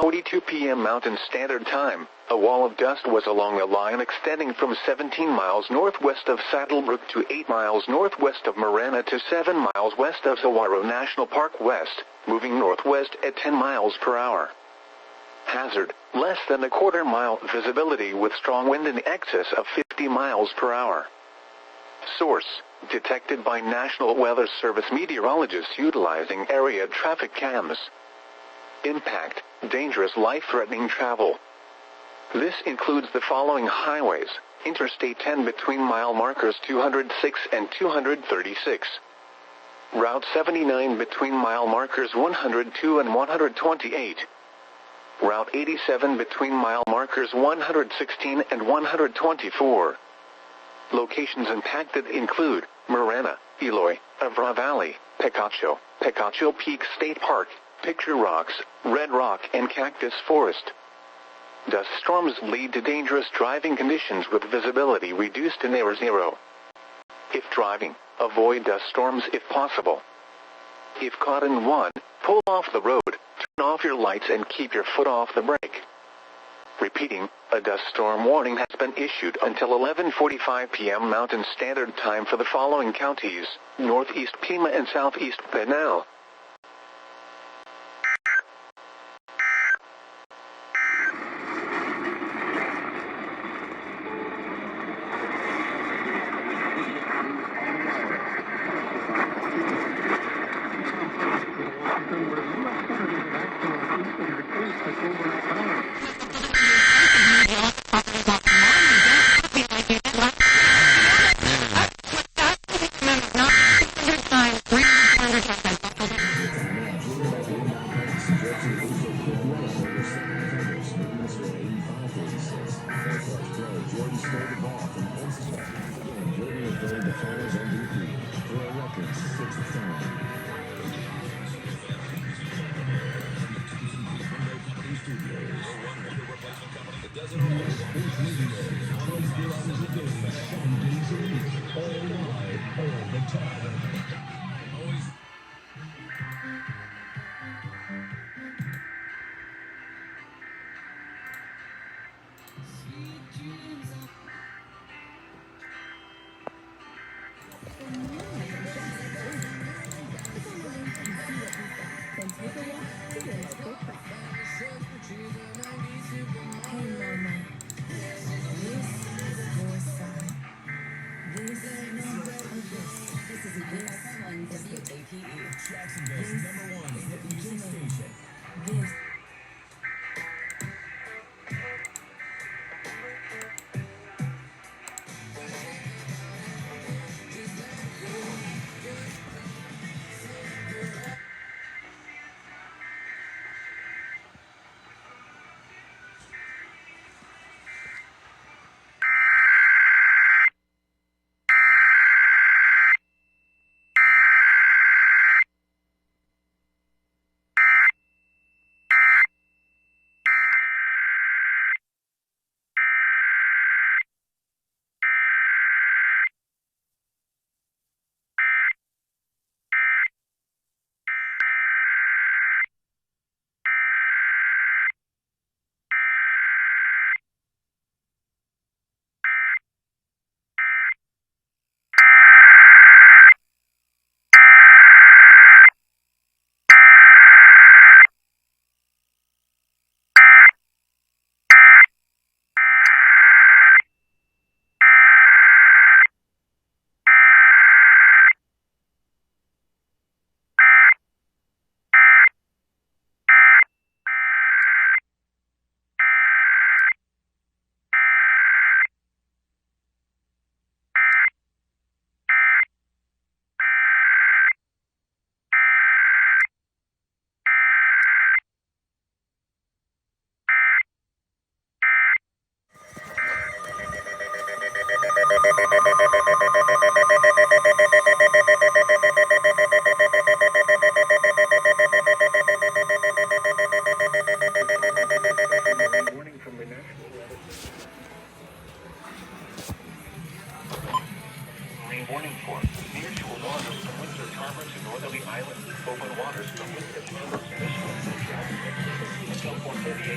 11:42 p.m. Mountain Standard Time, a wall of dust was along a line extending from 17 miles northwest of Saddlebrook to 8 miles northwest of Marana to 7 miles west of Saguaro National Park West, moving northwest at 10 miles per hour. Hazard, less than a quarter-mile visibility with strong wind in excess of 50 miles per hour. Source, detected by National Weather Service meteorologists utilizing area traffic cams. Impact, dangerous life-threatening travel. This includes the following highways: Interstate 10 between mile markers 206 and 236. Route 79 between mile markers 102 and 128. Route 87 between mile markers 116 and 124. Locations impacted include Marana, Eloy, Avra Valley, Picacho Peak State Park, Picture Rocks, Red Rock and Cactus Forest. Dust storms lead to dangerous driving conditions with visibility reduced to near zero. If driving, avoid dust storms if possible. If caught in one, pull off the road, turn off your lights and keep your foot off the brake. Repeating, a dust storm warning has been issued until 11:45 p.m. Mountain Standard Time for the following counties: Northeast Pima and Southeast Pinal. Jacksonville's #1 hit music station.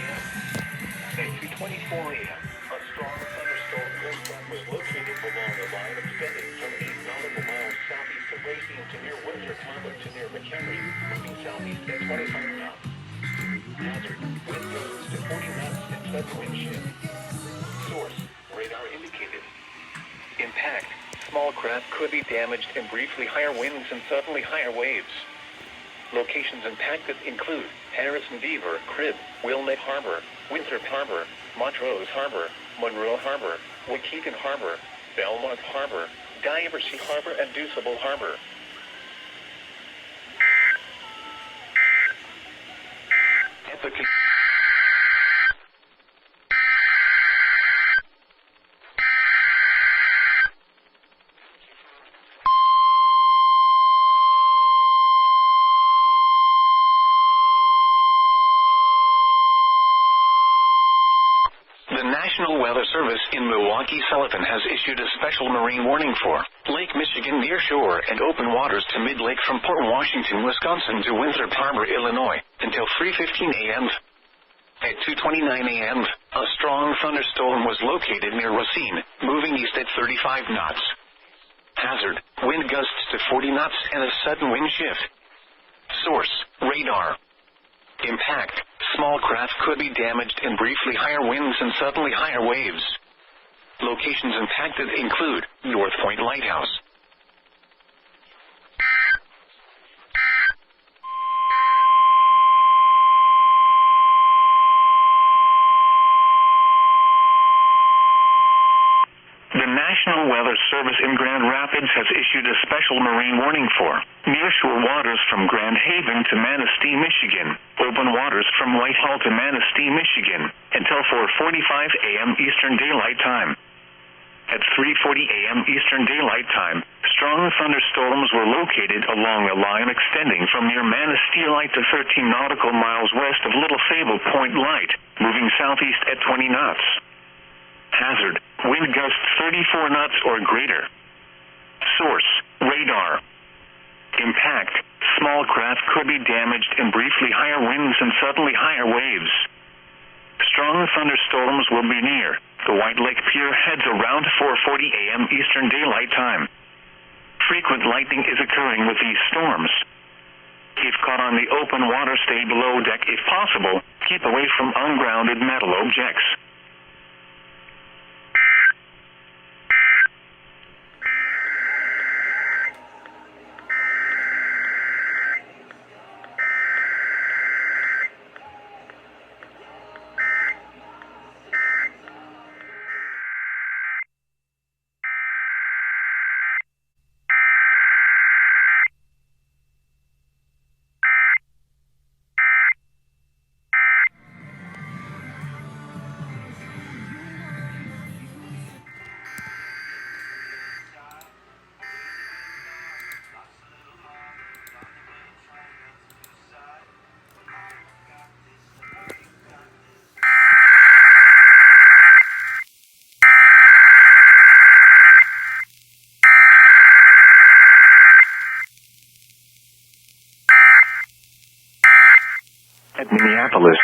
At 2:24 a.m., a strong thunderstorm gust front was located along a line extending from 8 nautical miles southeast of Racine to near Windsor Tarmac to near McHenry, moving southeast at 25 knots. Hazard, wind gusts to 40 knots and sudden wind shift. Source, radar indicated. Impact, small craft could be damaged and briefly higher winds and suddenly higher waves. Locations impacted include Harrison Beaver, Crib, Wilmette Harbor, Winthrop Harbor, Montrose Harbor, Monroe Harbor, Waukegan Harbor, Belmont Harbor, Diversey Harbor, and Deuceable Harbor. The National Weather Service in Milwaukee-Sullivan has issued a special marine warning for Lake Michigan near shore and open waters to mid-lake from Port Washington, Wisconsin to Winthrop Harbor, Illinois, until 3:15 a.m. At 2:29 a.m., a strong thunderstorm was located near Racine, moving east at 35 knots. Hazard, wind gusts to 40 knots and a sudden wind shift. Source, radar. Impact, small craft could be damaged and briefly higher winds and suddenly higher waves. Locations impacted include North Point Lighthouse. The National Weather Service in Grand Rapids has issued a special marine warning for nearshore waters from Grand Haven to Manistee, Michigan, open waters from Whitehall to Manistee, Michigan, until 4:45 a.m. Eastern Daylight Time. At 3:40 a.m. Eastern Daylight Time, strong thunderstorms were located along a line extending from near Manistee Light to 13 nautical miles west of Little Sable Point Light, moving southeast at 20 knots. Hazard, wind gusts 34 knots or greater. Source, radar. Impact, small craft could be damaged and briefly higher winds and suddenly higher waves. Strong thunderstorms will be near the White Lake Pier heads around 4:40 a.m. Eastern Daylight Time. Frequent lightning is occurring with these storms. If caught on the open water, stay below deck if possible. Keep away from ungrounded metal objects. At Minneapolis.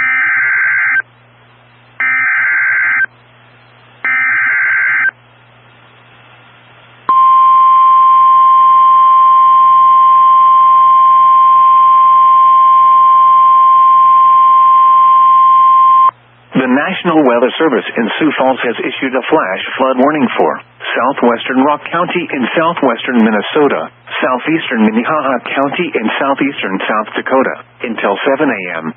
The National Weather Service in Sioux Falls has issued a flash flood warning for southwestern Rock County in southwestern Minnesota, southeastern Minnehaha County in southeastern South Dakota, until 7 a.m.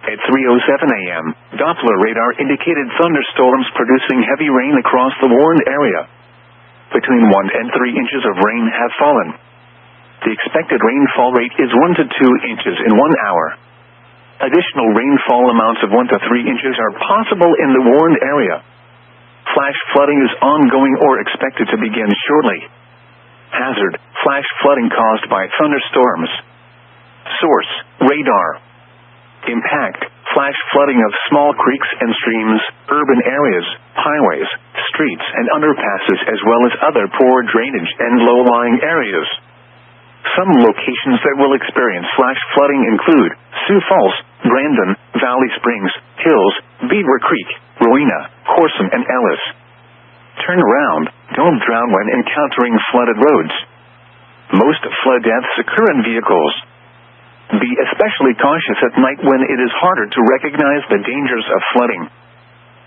At 3:07 a.m., Doppler radar indicated thunderstorms producing heavy rain across the warned area. Between 1 and 3 inches of rain have fallen. The expected rainfall rate is 1 to 2 inches in 1 hour. Additional rainfall amounts of 1 to 3 inches are possible in the warned area. Flash flooding is ongoing or expected to begin shortly. Hazard, flash flooding caused by thunderstorms. Source, radar. Impact, flash flooding of small creeks and streams, urban areas, highways, streets and underpasses as well as other poor drainage and low-lying areas. Some locations that will experience flash flooding include Sioux Falls, Brandon, Valley Springs, Hills, Beaver Creek, Rowena, Corson, and Ellis. Turn around. Don't drown when encountering flooded roads. Most flood deaths occur in vehicles. Be especially cautious at night when it is harder to recognize the dangers of flooding.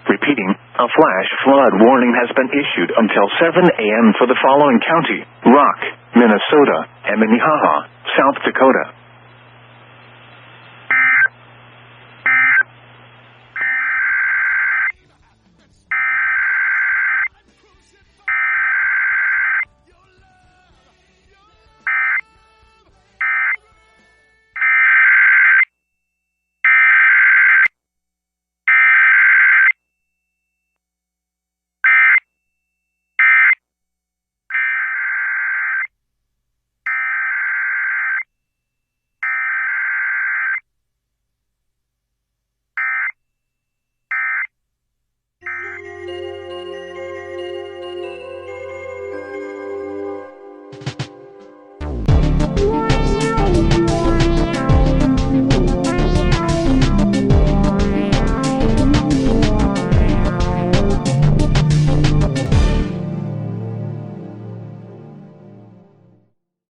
Repeating, a flash flood warning has been issued until 7 a.m. for the following county: Rock, Minnesota, and Minnehaha, South Dakota.